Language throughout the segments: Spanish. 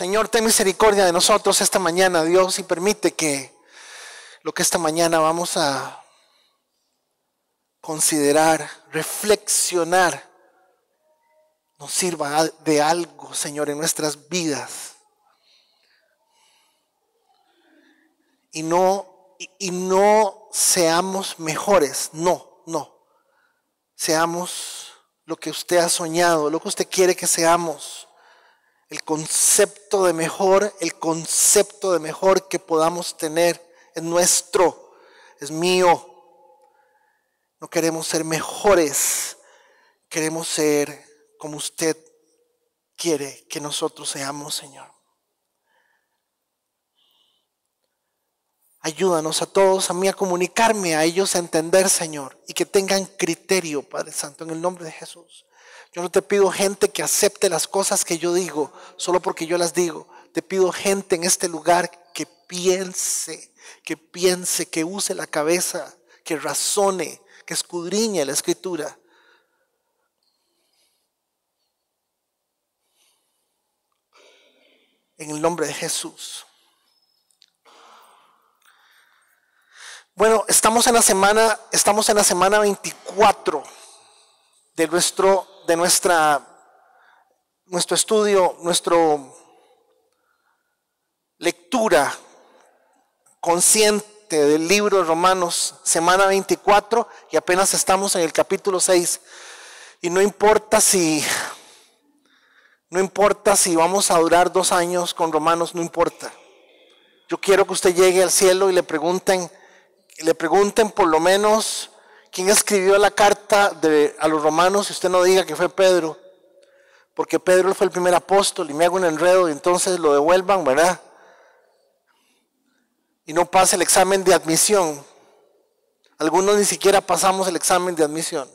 Señor, ten misericordia de nosotros esta mañana, Dios, y permite que lo que esta mañana vamos a considerar, reflexionar, nos sirva de algo, Señor, en nuestras vidas. Y no seamos mejores, no. Seamos lo que usted ha soñado, lo que usted quiere que seamos. El concepto de mejor que podamos tener es nuestro, es mío. No queremos ser mejores, queremos ser como usted quiere que nosotros seamos, Señor. Ayúdanos a todos, a mí a comunicarme, a ellos a entender, Señor, y que tengan criterio, Padre Santo, en el nombre de Jesús. Yo no te pido gente que acepte las cosas que yo digo, solo porque yo las digo. Te pido gente en este lugar que piense, que use la cabeza, que razone, que escudriñe la Escritura. En el nombre de Jesús. Bueno, estamos en la semana 24 de nuestro estudio, nuestra lectura consciente del libro de Romanos, semana 24, y apenas estamos en el capítulo 6. Y no importa si vamos a durar 2 años con Romanos, no importa. Yo quiero que usted llegue al cielo y le pregunten por lo menos quién escribió la carta a los romanos, y usted no diga que fue Pedro, porque Pedro fue el primer apóstol y me hago un enredo y entonces lo devuelvan, ¿verdad? Y no pase el examen de admisión. Algunos ni siquiera pasamos el examen de admisión.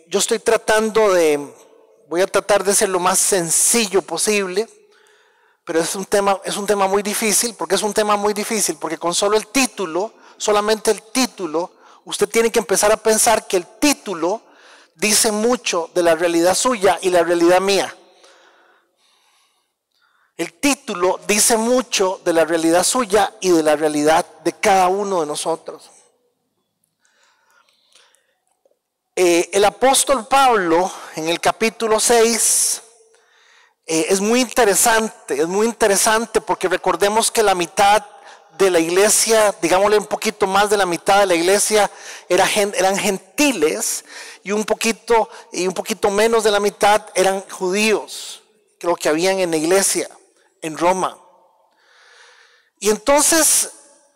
Yo voy a tratar de ser lo más sencillo posible. Pero es un tema muy difícil. ¿Por qué es un tema muy difícil? Porque con solamente el título, usted tiene que empezar a pensar que el título dice mucho de la realidad suya y la realidad mía. El título dice mucho de la realidad suya y de la realidad de cada uno de nosotros. El apóstol Pablo, en el capítulo 6, es muy interesante porque recordemos que la mitad de la iglesia, digámosle un poquito más de la mitad de la iglesia eran gentiles, y un poquito menos de la mitad eran judíos, que lo que habían en la iglesia en Roma. Y entonces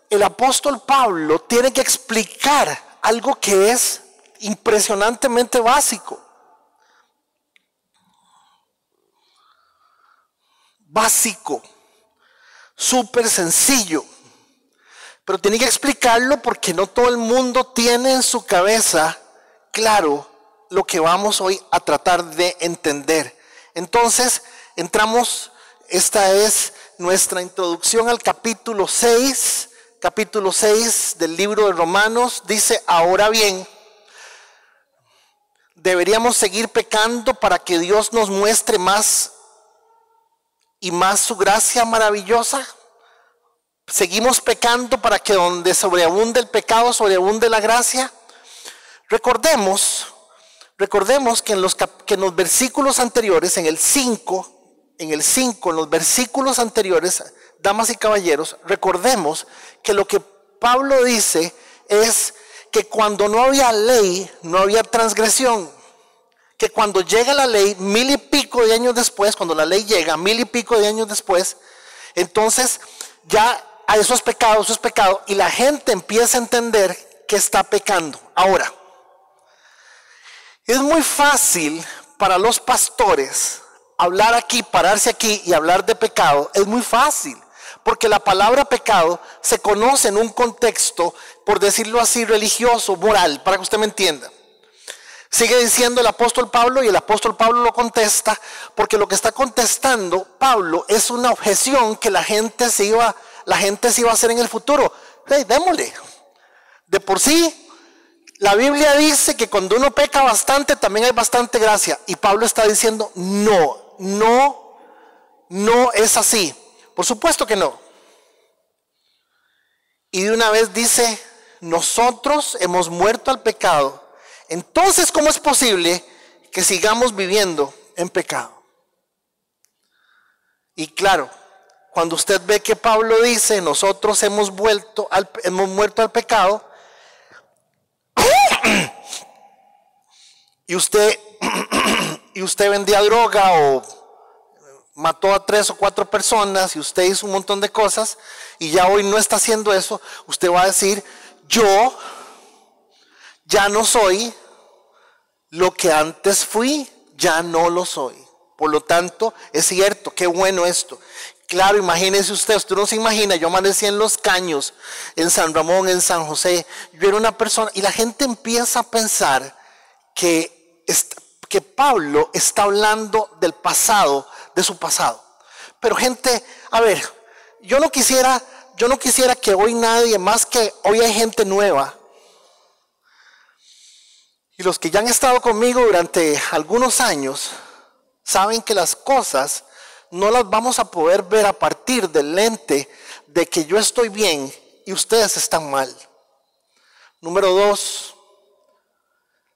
el apóstol Pablo tiene que explicar algo que es impresionantemente básico, súper sencillo, pero tiene que explicarlo porque no todo el mundo tiene en su cabeza claro lo que vamos hoy a tratar de entender. Entonces esta es nuestra introducción al capítulo 6 del libro de Romanos. Dice: ahora bien, ¿deberíamos seguir pecando para que Dios nos muestre más y más su gracia maravillosa? ¿Seguimos pecando para que donde sobreabunde el pecado, sobreabunde la gracia? Recordemos que en los versículos anteriores, en los versículos anteriores, damas y caballeros, recordemos que lo que Pablo dice es que cuando no había ley, no había transgresión. Que cuando llega la ley, 1000 y pico de años después, cuando la ley llega 1000 y pico de años después, entonces ya eso es pecado, y la gente empieza a entender que está pecando. Ahora, es muy fácil para los pastores hablar aquí, pararse aquí y hablar de pecado. Es muy fácil, porque la palabra pecado se conoce en un contexto, por decirlo así, religioso, moral, para que usted me entienda. Sigue diciendo el apóstol Pablo, y el apóstol Pablo lo contesta, porque lo que está contestando Pablo es una objeción que la gente se iba a hacer en el futuro. Hey, démosle. De por sí, La Biblia dice que cuando uno peca bastante también hay bastante gracia. Y Pablo está diciendo, no es así. Por supuesto que no. Y de una vez dice, nosotros hemos muerto al pecado. Entonces, ¿cómo es posible que sigamos viviendo en pecado? Y claro, cuando usted ve que Pablo dice, nosotros hemos muerto al pecado, y usted vendía droga o mató a 3 o 4 personas y usted hizo un montón de cosas y ya hoy no está haciendo eso, usted va a decir, yo ya no soy lo que antes fui, ya no lo soy. Por lo tanto, es cierto, qué bueno esto. Claro, imagínese usted no se imagina, yo amanecí en Los Caños, en San Ramón, en San José, yo era una persona, y la gente empieza a pensar que Pablo está hablando del pasado, de su pasado. Pero gente, a ver, yo no quisiera que hoy nadie, más que hoy hay gente nueva, y los que ya han estado conmigo durante algunos años, saben que las cosas no las vamos a poder ver a partir del lente de que yo estoy bien y ustedes están mal. Número 2,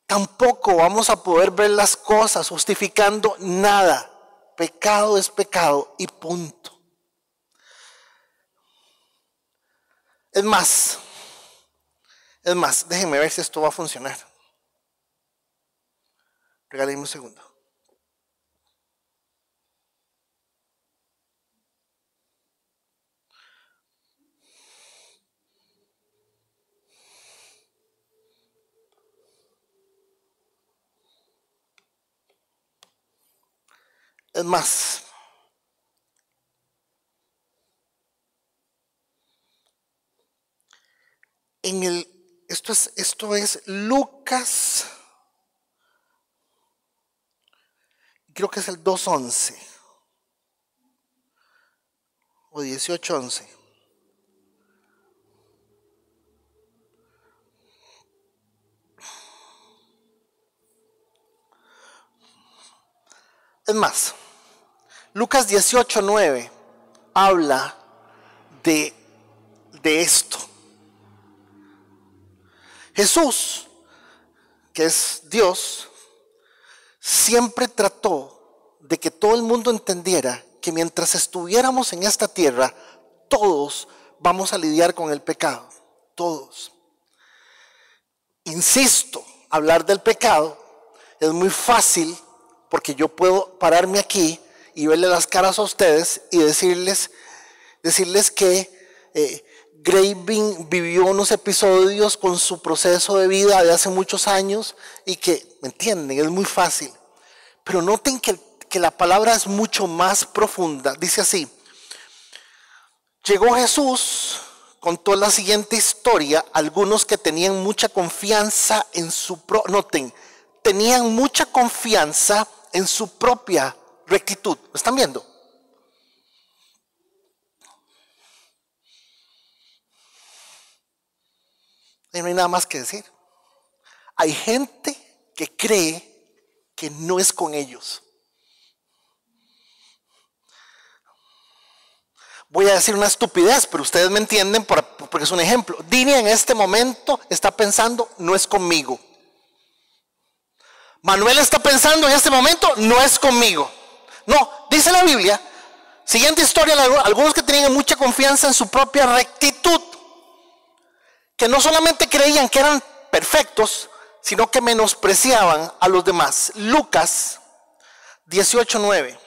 tampoco vamos a poder ver las cosas justificando nada. Pecado es pecado y punto. Es más, déjenme ver si esto va a funcionar. Regálenme un segundo. Es más, esto es Lucas, creo que es el 2:11 o 18:11. Es más, Lucas 18:9 habla de esto. Jesús, que es Dios, siempre trató de que todo el mundo entendiera que mientras estuviéramos en esta tierra, todos vamos a lidiar con el pecado. Todos. Insisto, hablar del pecado es muy fácil porque yo puedo pararme aquí y verle las caras a ustedes y decirles que Graving vivió unos episodios con su proceso de vida de hace muchos años y que, ¿me entienden? Es muy fácil. Pero noten que la palabra es mucho más profunda. Dice así, llegó Jesús, contó la siguiente historia, algunos que tenían mucha confianza tenían mucha confianza en su propia rectitud. ¿Lo están viendo? Y no hay nada más que decir. Hay gente que cree que no es con ellos. Voy a decir una estupidez, pero ustedes me entienden porque es un ejemplo. Dini en este momento está pensando, no es conmigo. Manuel está pensando en este momento, no es conmigo. No, dice la Biblia, siguiente historia, algunos que tenían mucha confianza en su propia rectitud, que no solamente creían que eran perfectos, sino que menospreciaban a los demás. Lucas 18:9.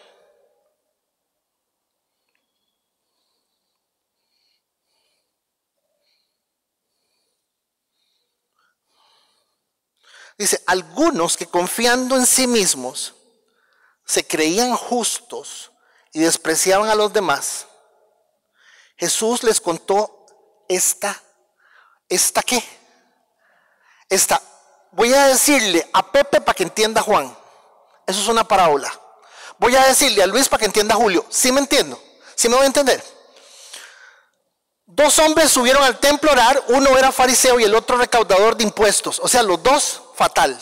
Dice, algunos que confiando en sí mismos se creían justos y despreciaban a los demás, Jesús les contó voy a decirle a Pepe para que entienda a Juan. Eso es una parábola. Voy a decirle a Luis para que entienda a Julio. ¿Sí me entiendo? ¿Sí me voy a entender? Dos hombres subieron al templo a orar, uno era fariseo y el otro recaudador de impuestos. O sea, los dos, fatal.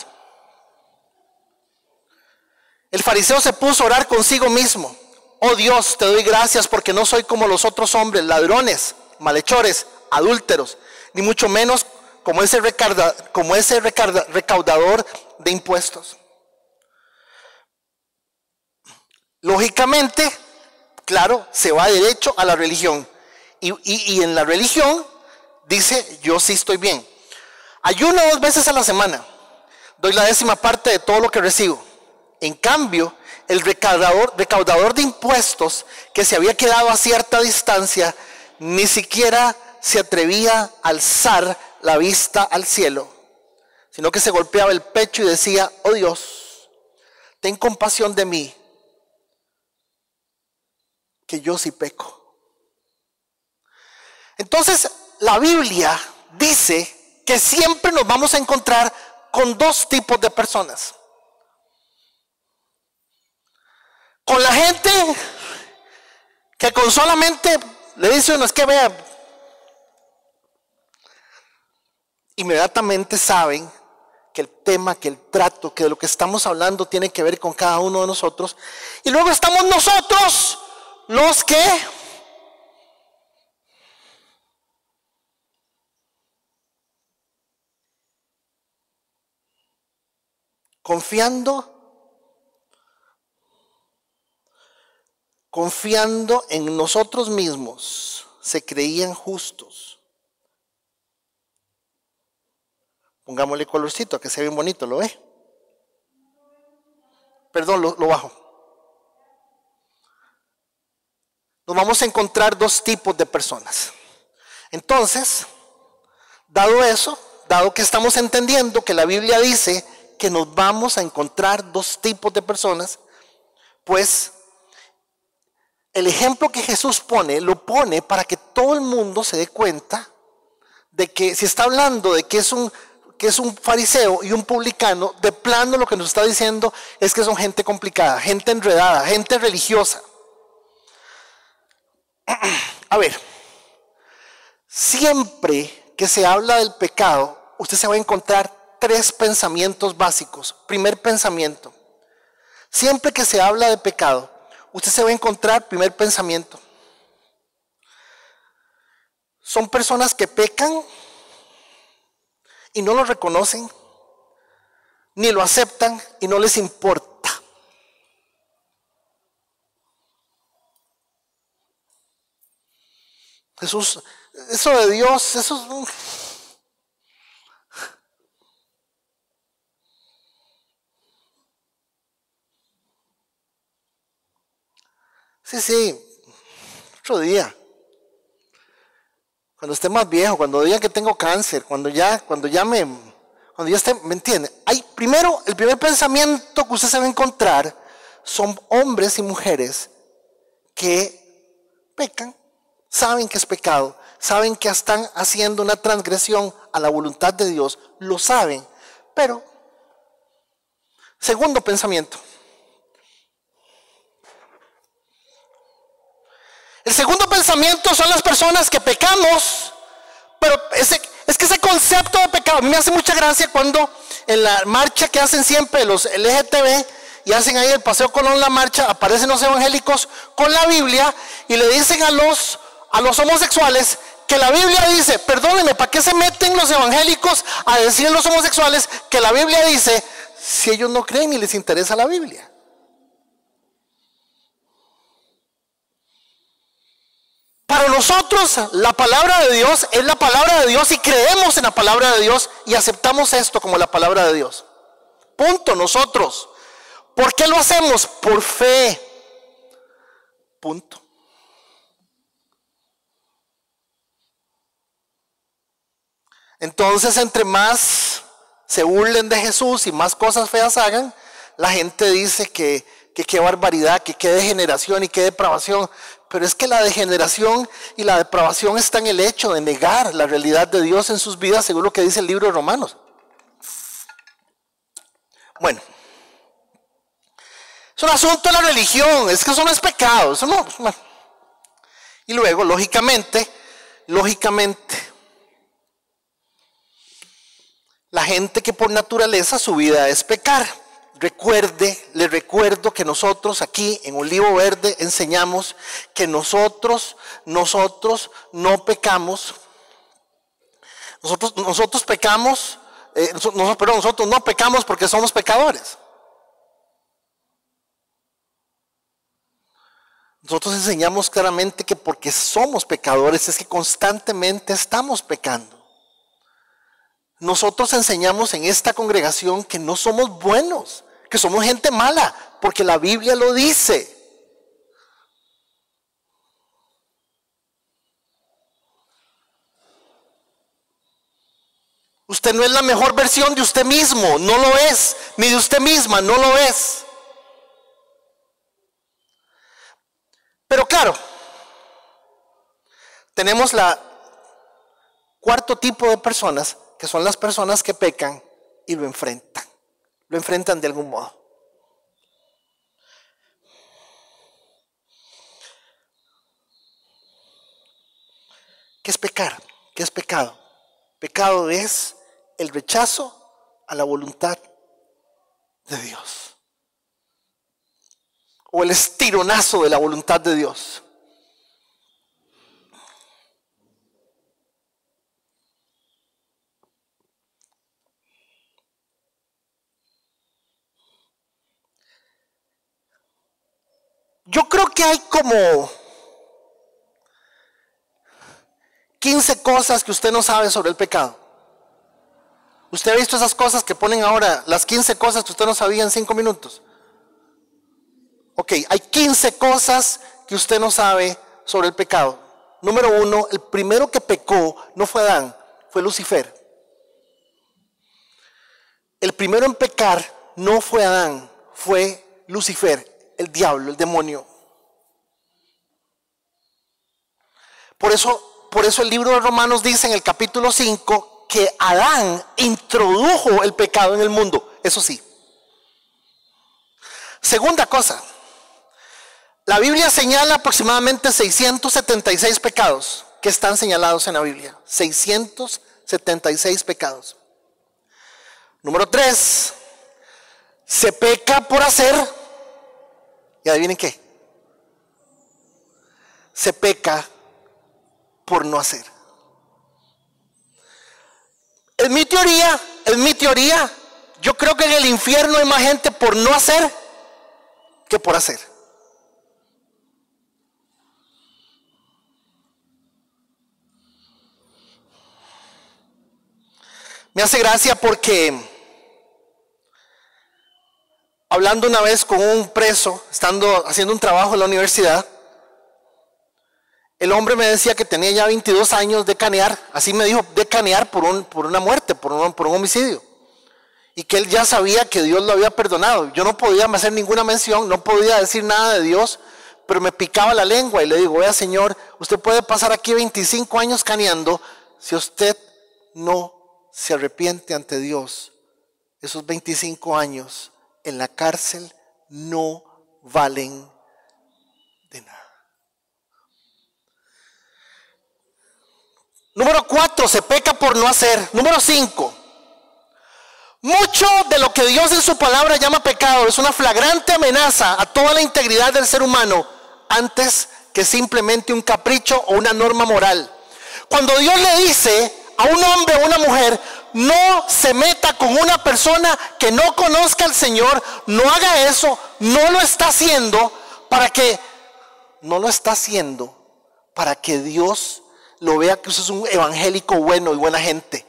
El fariseo se puso a orar consigo mismo. Oh Dios, te doy gracias porque no soy como los otros hombres, ladrones, malhechores, adúlteros, ni mucho menos como ese recaudador de impuestos. Lógicamente, claro, se va derecho a la religión. Y en la religión dice, yo sí estoy bien. Ayuno 2 veces a la semana. Doy la 10ª parte de todo lo que recibo. En cambio, el recaudador de impuestos, que se había quedado a cierta distancia, ni siquiera se atrevía a alzar la vista al cielo, sino que se golpeaba el pecho y decía, oh Dios, ten compasión de mí, que yo sí peco. Entonces, la Biblia dice que siempre nos vamos a encontrar con dos tipos de personas. Con la gente que con solamente le dice uno, es que vea, inmediatamente saben que el tema, que el trato, que de lo que estamos hablando tiene que ver con cada uno de nosotros. Y luego estamos nosotros, los que confiando en nosotros mismos, se creían justos. Pongámosle colorcito, a que se ve bien bonito, ¿lo ve? Perdón, lo bajo. Nos vamos a encontrar dos tipos de personas. Entonces, dado eso, dado que estamos entendiendo que la Biblia dice que nos vamos a encontrar dos tipos de personas, pues el ejemplo que Jesús pone, lo pone para que todo el mundo se dé cuenta de que si está hablando de que es un fariseo y un publicano, de plano lo que nos está diciendo es que son gente complicada, gente enredada, gente religiosa. A ver, siempre que se habla del pecado, usted se va a encontrar 3 pensamientos básicos. Primer pensamiento, siempre que se habla de pecado, usted se va a encontrar, primer pensamiento, son personas que pecan y no lo reconocen, ni lo aceptan y no les importa. Jesús, eso de Dios, eso es... Sí, otro día. Cuando esté más viejo, cuando digan que tengo cáncer, cuando ya esté, ¿me entiende? El primer pensamiento que usted se va a encontrar son hombres y mujeres que pecan, saben que es pecado, saben que están haciendo una transgresión a la voluntad de Dios, lo saben, pero segundo pensamiento. El segundo pensamiento son las personas que pecamos, pero es que ese concepto de pecado, a mí me hace mucha gracia cuando en la marcha que hacen siempre los LGTB y hacen ahí el Paseo Colón, la marcha, aparecen los evangélicos con la Biblia y le dicen a los homosexuales que la Biblia dice, perdónenme, ¿para qué se meten los evangélicos a decir a los homosexuales que la Biblia dice si ellos no creen ni les interesa la Biblia? Para nosotros la palabra de Dios es la palabra de Dios y creemos en la palabra de Dios y aceptamos esto como la palabra de Dios. Punto, nosotros. ¿Por qué lo hacemos? Por fe. Punto. Entonces, entre más se burlen de Jesús y más cosas feas hagan, la gente dice que qué barbaridad, que qué degeneración y qué depravación. Pero es que la degeneración y la depravación está en el hecho de negar la realidad de Dios en sus vidas, según lo que dice el libro de Romanos. Bueno, es un asunto de la religión, es que eso no es pecado, eso no. Y luego, lógicamente, lógicamente, la gente que por naturaleza su vida es pecar. Les recuerdo que nosotros aquí en Olivo Verde enseñamos que nosotros no pecamos. Nosotros pecamos, nosotros no pecamos porque somos pecadores. Nosotros enseñamos claramente que porque somos pecadores es que constantemente estamos pecando. Nosotros enseñamos en esta congregación que no somos buenos, que somos gente mala, porque la Biblia lo dice. Usted no es la mejor versión de usted mismo, no lo es, ni de usted misma, no lo es. Pero claro, tenemos la cuarto tipo de personas, que son las personas que pecan y lo enfrentan de algún modo. ¿Qué es pecar? ¿Qué es pecado? Pecado es el rechazo a la voluntad de Dios, o el estironazo de la voluntad de Dios. Yo creo que hay como 15 cosas que usted no sabe sobre el pecado. ¿Usted ha visto esas cosas que ponen ahora, las 15 cosas que usted no sabía en 5 minutos? Ok, hay 15 cosas que usted no sabe sobre el pecado. Número 1, el primero que pecó no fue Adán, fue Lucifer. El primero en pecar no fue Adán, fue Lucifer, el diablo, el demonio. Por eso el libro de Romanos dice en el capítulo 5 que Adán introdujo el pecado en el mundo. Eso sí. Segunda cosa. La Biblia señala aproximadamente 676 pecados que están señalados en la Biblia. 676 pecados. Número 3. Se peca por hacer. Y adivinen qué. Se peca por no hacer. Es mi teoría. Yo creo que en el infierno hay más gente por no hacer que por hacer. Me hace gracia porque hablando una vez con un preso, haciendo un trabajo en la universidad, el hombre me decía que tenía ya 22 años de canear, así me dijo, de canear por una muerte, por un homicidio. Y que él ya sabía que Dios lo había perdonado. Yo no podía hacer ninguna mención, no podía decir nada de Dios, pero me picaba la lengua y le digo, vea Señor, usted puede pasar aquí 25 años caneando, si usted no se arrepiente ante Dios, esos 25 años en la cárcel no valen de nada. Número 4, se peca por no hacer. Número 5, mucho de lo que Dios en su palabra llama pecado es una flagrante amenaza a toda la integridad del ser humano antes que simplemente un capricho o una norma moral. Cuando Dios le dice a un hombre o una mujer, no se meta con una persona que no conozca al Señor, no haga eso, no lo está haciendo para que Dios lo vea que usted es un evangélico bueno y buena gente.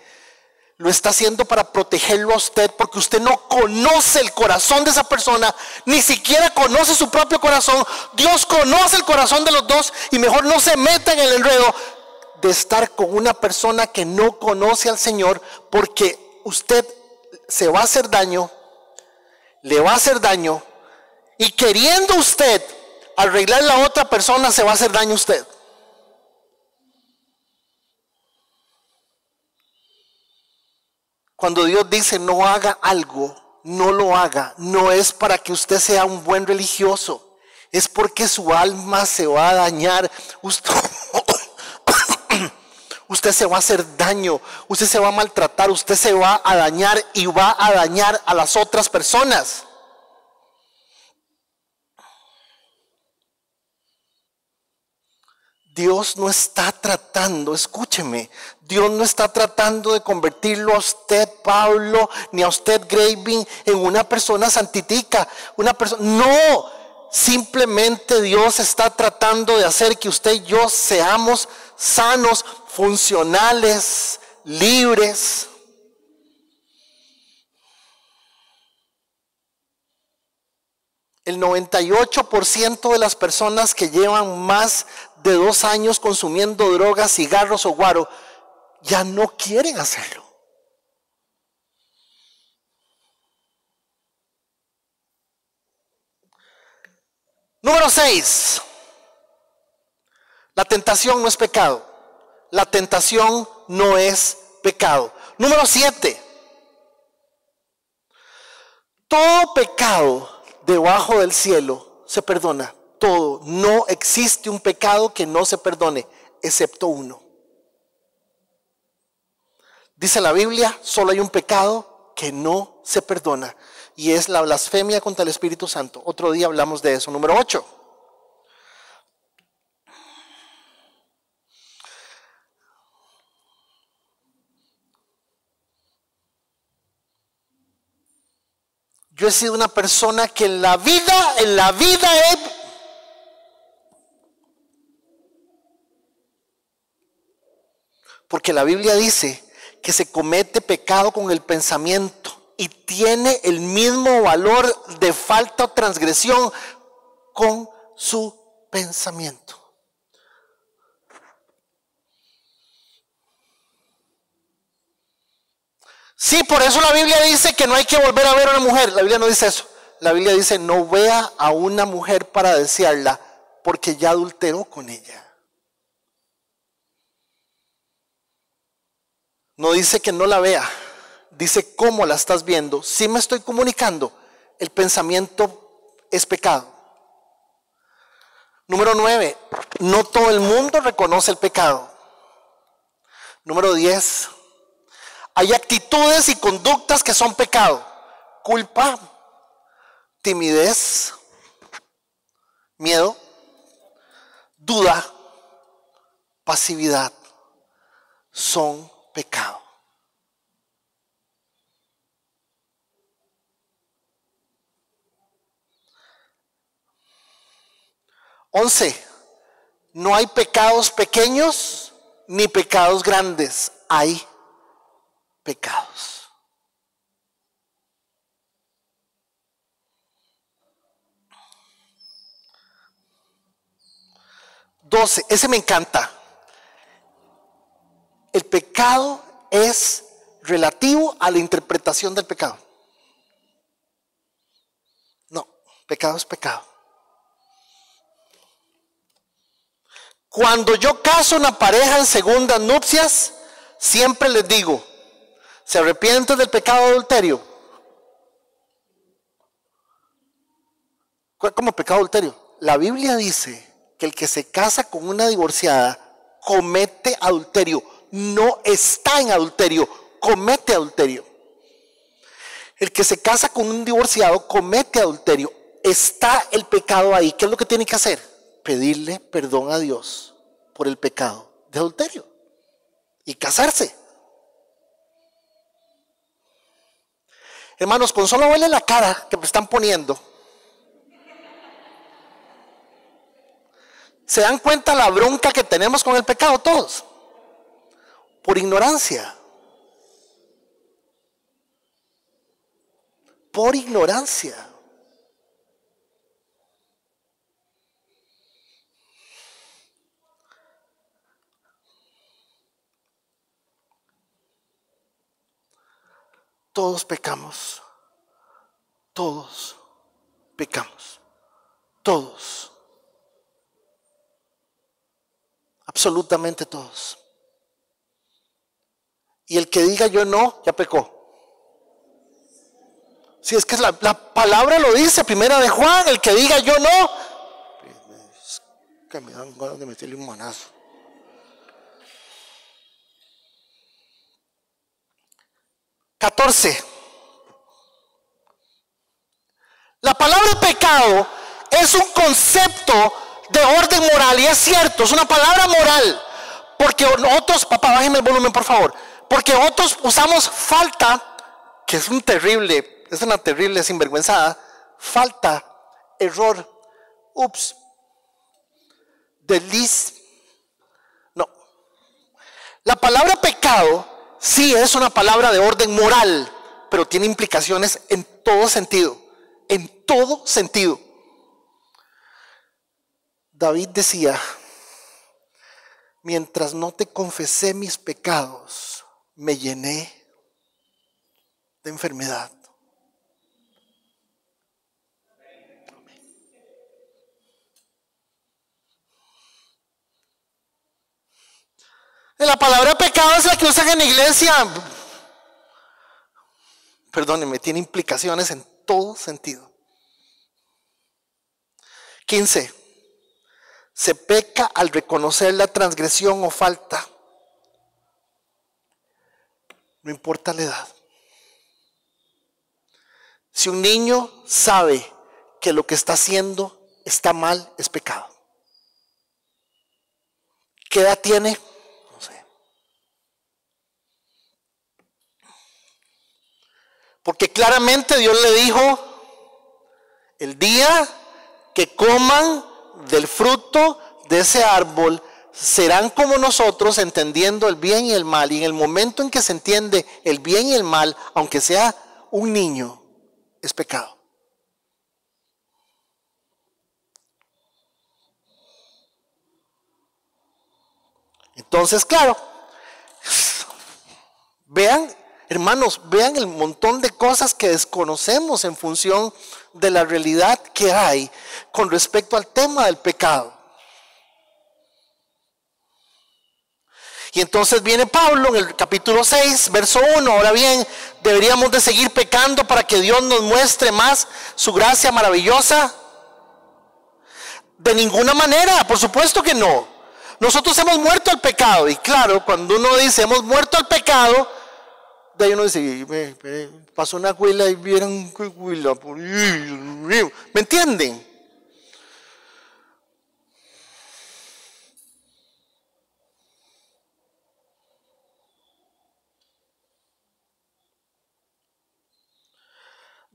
Lo está haciendo para protegerlo a usted, porque usted no conoce el corazón de esa persona, ni siquiera conoce su propio corazón. Dios conoce el corazón de los dos y mejor no se meta en el enredo de estar con una persona que no conoce al Señor, porque usted se va a hacer daño, le va a hacer daño, y queriendo usted arreglar la otra persona, se va a hacer daño a usted. Cuando Dios dice no haga algo, no lo haga, no es para que usted sea un buen religioso, es porque su alma se va a dañar. Usted se va a hacer daño, usted se va a maltratar, usted se va a dañar y va a dañar a las otras personas. Dios no está tratando, escúcheme, Dios no está tratando de convertirlo a usted, Pablo, ni a usted, Graving, en una persona santitica, no, simplemente Dios está tratando de hacer que usted y yo seamos sanos, funcionales, libres. El 98% de las personas que llevan más de 2 años consumiendo drogas, cigarros o guaro, ya no quieren hacerlo. Número 6. La tentación no es pecado. La tentación no es pecado. Número 7. Todo pecado debajo del cielo se perdona. Todo. No existe un pecado que no se perdone, excepto uno. Dice la Biblia, solo hay un pecado que no se perdona, y es la blasfemia contra el Espíritu Santo. Otro día hablamos de eso. Número 8. Yo he sido una persona que en la vida porque la Biblia dice que se comete pecado con el pensamiento y tiene el mismo valor de falta o transgresión con su pensamiento. Sí, por eso la Biblia dice que no hay que volver a ver a una mujer. La Biblia no dice eso. La Biblia dice no vea a una mujer para desearla, porque ya adulteró con ella. No dice que no la vea, dice cómo la estás viendo. Si me estoy comunicando, el pensamiento es pecado. Número 9, no todo el mundo reconoce el pecado. Número 10, hay actitudes y conductas que son pecado. Culpa, timidez, miedo, duda, pasividad, son pecado. Once, no hay pecados pequeños ni pecados grandes, hay pecados. Doce, ese me encanta. El pecado es relativo a la interpretación del pecado. No, pecado es pecado. Cuando yo caso una pareja en segundas nupcias, siempre les digo, ¿se arrepienten del pecado de adulterio? ¿Cómo pecado de adulterio? La Biblia dice que el que se casa con una divorciada comete adulterio. No está en adulterio, comete adulterio. El que se casa con un divorciado comete adulterio. Está el pecado ahí. ¿Qué es lo que tiene que hacer? Pedirle perdón a Dios por el pecado de adulterio y casarse. Hermanos, con solo verle la cara que me están poniendo, ¿se dan cuenta la bronca que tenemos con el pecado todos? Por ignorancia. Por ignorancia. Todos pecamos. Todos pecamos. Todos. Absolutamente todos. Y el que diga yo no, ya pecó. Si es que la palabra lo dice, primera de Juan, el que diga yo no, es que me dan ganas de meterle un manazo. 14. La palabra pecado es un concepto de orden moral, y es cierto, es una palabra moral, porque otros, papá, bájeme el volumen por favor, porque otros usamos falta, que es una terrible sinvergüenzada, falta, error, ups, desliz. No, la palabra pecado sí es una palabra de orden moral, pero tiene implicaciones en todo sentido, en todo sentido. David decía: mientras no te confesé mis pecados, me llené de enfermedad. La palabra pecado es la que usan en la iglesia. Perdónenme, tiene implicaciones en todo sentido. 15. Se peca al reconocer la transgresión o falta. No importa la edad. Si un niño sabe que lo que está haciendo está mal, es pecado. ¿Qué edad tiene? No sé. Porque claramente Dios le dijo: el día que coman del fruto de ese árbol, serán como nosotros, entendiendo el bien y el mal. Y en el momento en que se entiende el bien y el mal, aunque sea un niño, es pecado. Entonces, claro, vean, hermanos, vean el montón de cosas que desconocemos en función de la realidad que hay con respecto al tema del pecado. Y entonces viene Pablo en el capítulo 6, verso 1. Ahora bien, ¿deberíamos de seguir pecando para que Dios nos muestre más su gracia maravillosa? De ninguna manera, por supuesto que no. Nosotros hemos muerto al pecado. Y claro, cuando uno dice hemos muerto al pecado, de ahí uno dice: pasó una huila y vieron huila. ¿Me entienden?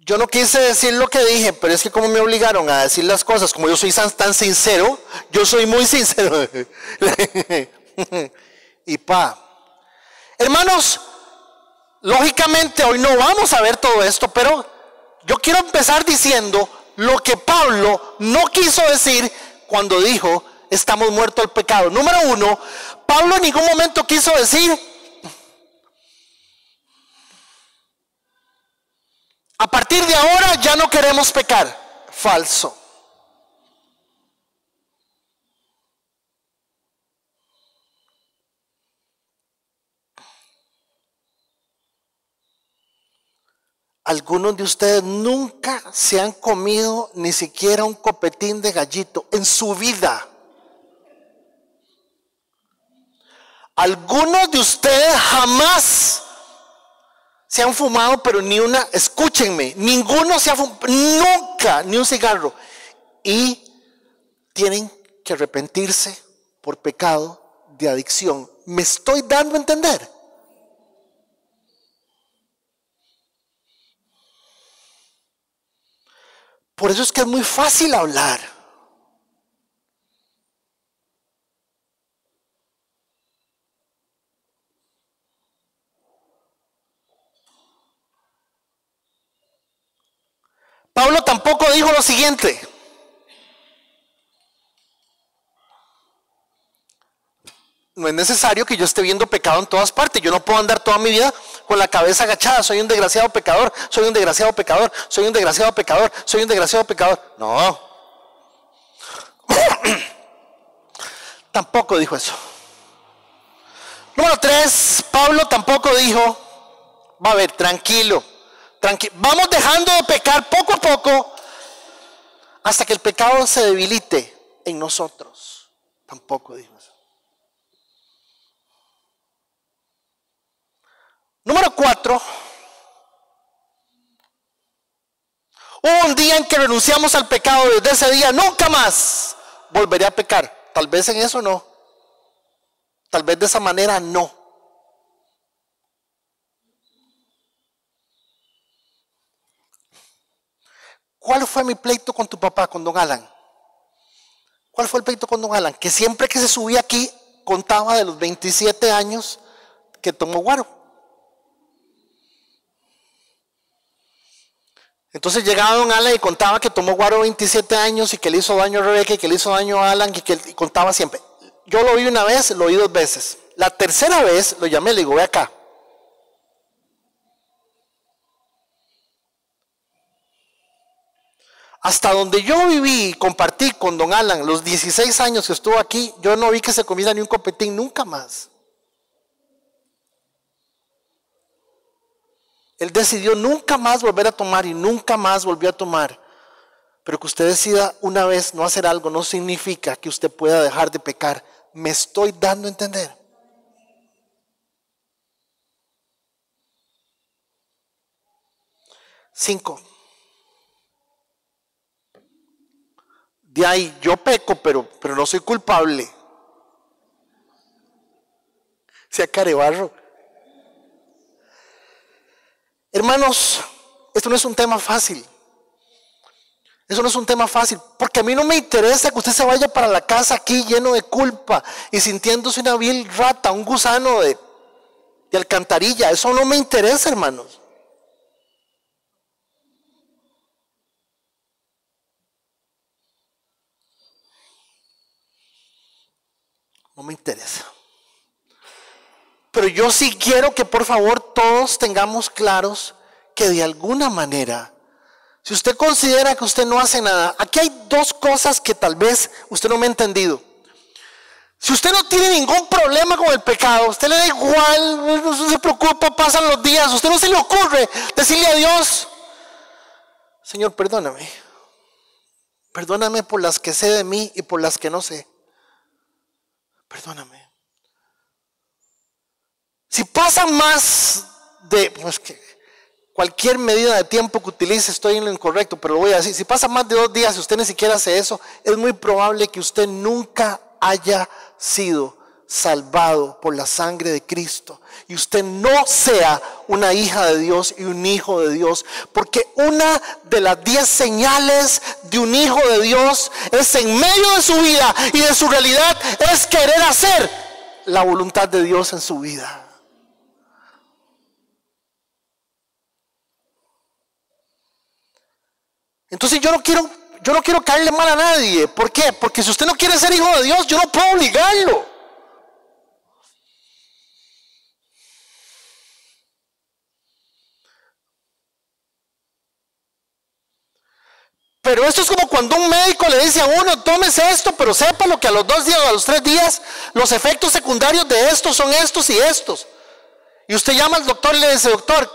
Yo no quise decir lo que dije, pero es que como me obligaron a decir las cosas, como yo soy tan sincero, yo soy muy sincero. Y hermanos, lógicamente hoy no vamos a ver todo esto, pero yo quiero empezar diciendo lo que Pablo no quiso decir cuando dijo estamos muertos al pecado. Número 1, Pablo en ningún momento quiso decir: a partir de ahora ya no queremos pecar. Falso. Algunos de ustedes nunca se han comido ni siquiera un copetín de gallito en su vida. Algunos de ustedes jamás se han fumado, pero ni una, escúchenme, ninguno se ha fumado, nunca, ni un cigarro. Y tienen que arrepentirse por pecado de adicción. ¿Me estoy dando a entender? Por eso es que es muy fácil hablar. Pablo tampoco dijo lo siguiente: no es necesario que yo esté viendo pecado en todas partes. Yo no puedo andar toda mi vida con la cabeza agachada. Soy un desgraciado pecador, soy un desgraciado pecador, soy un desgraciado pecador, soy un desgraciado pecador. No. Tampoco dijo eso. Número 3, Pablo tampoco dijo: va a ver, tranquilo, vamos dejando de pecar poco a poco hasta que el pecado se debilite en nosotros. Tampoco dijo eso. Número 4, Hubo un día en que renunciamos al pecado. Desde ese día nunca más volveré a pecar. Tal vez en eso no. Tal vez de esa manera no. ¿Cuál fue mi pleito con tu papá, con don Alan? ¿Cuál fue el pleito con don Alan? Que siempre que se subía aquí contaba de los 27 años que tomó guaro. Entonces llegaba don Alan y contaba que tomó guaro 27 años y que le hizo daño a Rebeca y que le hizo daño a Alan y contaba siempre. Yo lo oí una vez, lo oí 2 veces. La tercera vez lo llamé y le digo, ve acá. Hasta donde yo viví y compartí con don Alan los 16 años que estuvo aquí, yo no vi que se comiera ni un copetín nunca más. Él decidió nunca más volver a tomar y nunca más volvió a tomar. Pero que usted decida una vez no hacer algo no significa que usted pueda dejar de pecar. ¿Me estoy dando a entender? Cinco. De ahí, yo peco, pero no soy culpable. Sea carebarro. Hermanos, esto no es un tema fácil. Eso no es un tema fácil, porque a mí no me interesa que usted se vaya para la casa aquí lleno de culpa y sintiéndose una vil rata, un gusano de alcantarilla. Eso no me interesa, hermanos. No me interesa. Pero yo sí quiero que por favor todos tengamos claros que de alguna manera, si usted considera que usted no hace nada, aquí hay 2 cosas que tal vez usted no me ha entendido. Si usted no tiene ningún problema con el pecado, usted le da igual, no se preocupa, pasan los días, usted no se le ocurre decirle a Dios, Señor, perdóname. Perdóname por las que sé de mí y por las que no sé. Perdóname. Si pasan más de, cualquier medida de tiempo que utilice, estoy en lo incorrecto, pero lo voy a decir, si pasa más de 2 días y usted ni siquiera hace eso, es muy probable que usted nunca haya sido salvado por la sangre de Cristo y usted no sea una hija de Dios y un hijo de Dios, porque una de las 10 señales de un hijo de Dios es en medio de su vida y de su realidad es querer hacer la voluntad de Dios en su vida. Entonces yo no quiero caerle mal a nadie. ¿Por qué? Porque si usted no quiere ser hijo de Dios, yo no puedo obligarlo. Pero esto es como cuando un médico le dice a uno, tómese esto, pero sépalo que a los 2 días o a los 3 días, los efectos secundarios de esto son estos y estos. Y usted llama al doctor y le dice, doctor,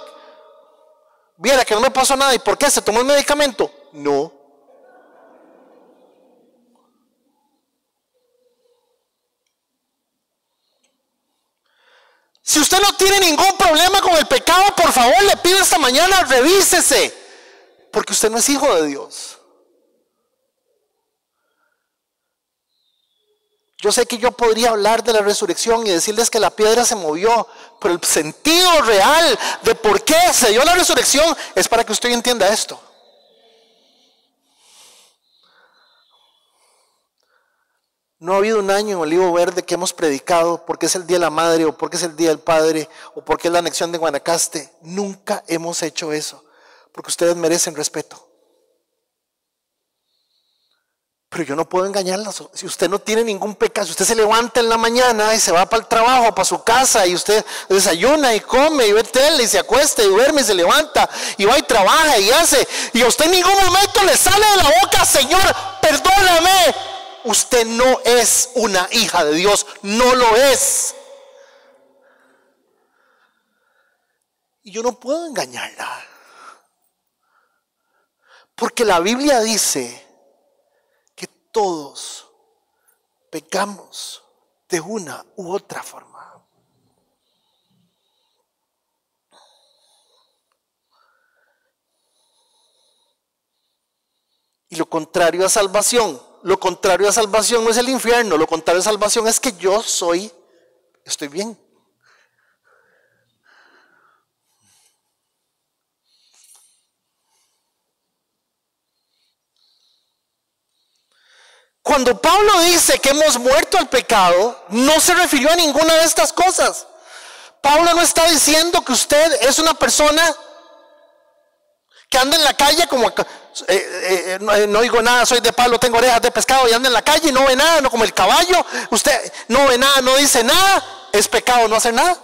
viera que no me pasó nada. ¿Y por qué? ¿Se tomó el medicamento? No. Si usted no tiene ningún problema con el pecado, por favor le pido esta mañana, revísese, porque usted no es hijo de Dios. Yo sé que yo podría hablar de la resurrección y decirles que la piedra se movió, pero el sentido real de por qué se dio la resurrección es para que usted entienda esto. No ha habido un año en Olivo Verde que hemos predicado porque es el Día de la Madre o porque es el Día del Padre o porque es la anexión de Guanacaste. Nunca hemos hecho eso porque ustedes merecen respeto. Pero yo no puedo engañarlas. Si usted no tiene ningún pecado, si usted se levanta en la mañana y se va para el trabajo, para su casa, y usted desayuna y come y ve tele y se acuesta y duerme y se levanta y va y trabaja y hace, y a usted en ningún momento le sale de la boca, Señor, perdóname. Usted no es una hija de Dios, no lo es. Y yo no puedo engañarla. Porque la Biblia dice que todos pecamos de una u otra forma. Y lo contrario a salvación, lo contrario a salvación no es el infierno, lo contrario a salvación es que yo estoy bien. Cuando Pablo dice que hemos muerto al pecado, no se refirió a ninguna de estas cosas. Pablo no está diciendo que usted es una persona que anda en la calle como no digo nada, soy de palo, tengo orejas de pescado y anda en la calle y no ve nada, no como el caballo. Usted no ve nada, no dice nada, es pecado no hacer nada.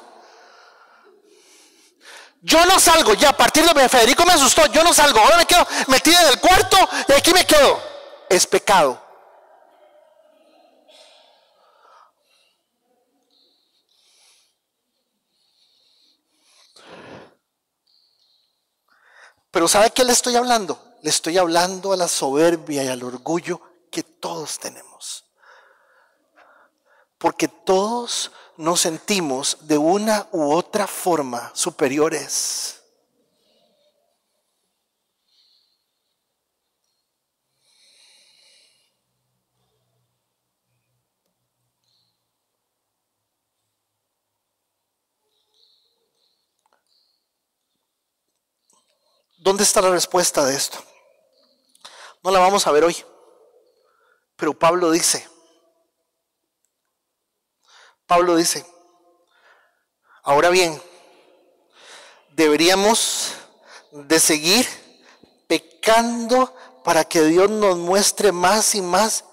Yo no salgo, ya a partir de Federico me asustó, yo no salgo, ahora me quedo metido en el cuarto y aquí me quedo. Es pecado. Pero ¿sabe qué le estoy hablando? Le estoy hablando a la soberbia y al orgullo que todos tenemos. Porque todos nos sentimos de una u otra forma superiores. ¿Dónde está la respuesta de esto? No la vamos a ver hoy. Pero Pablo dice, ahora bien, deberíamos de seguir pecando para que Dios nos muestre más y más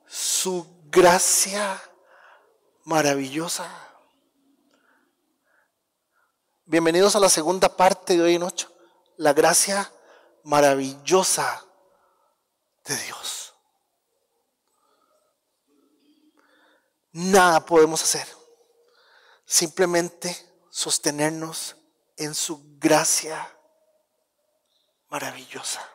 su gracia maravillosa. Bienvenidos a la segunda parte de hoy en 8. La gracia maravillosa de Dios. Nada podemos hacer. Simplemente sostenernos en su gracia maravillosa.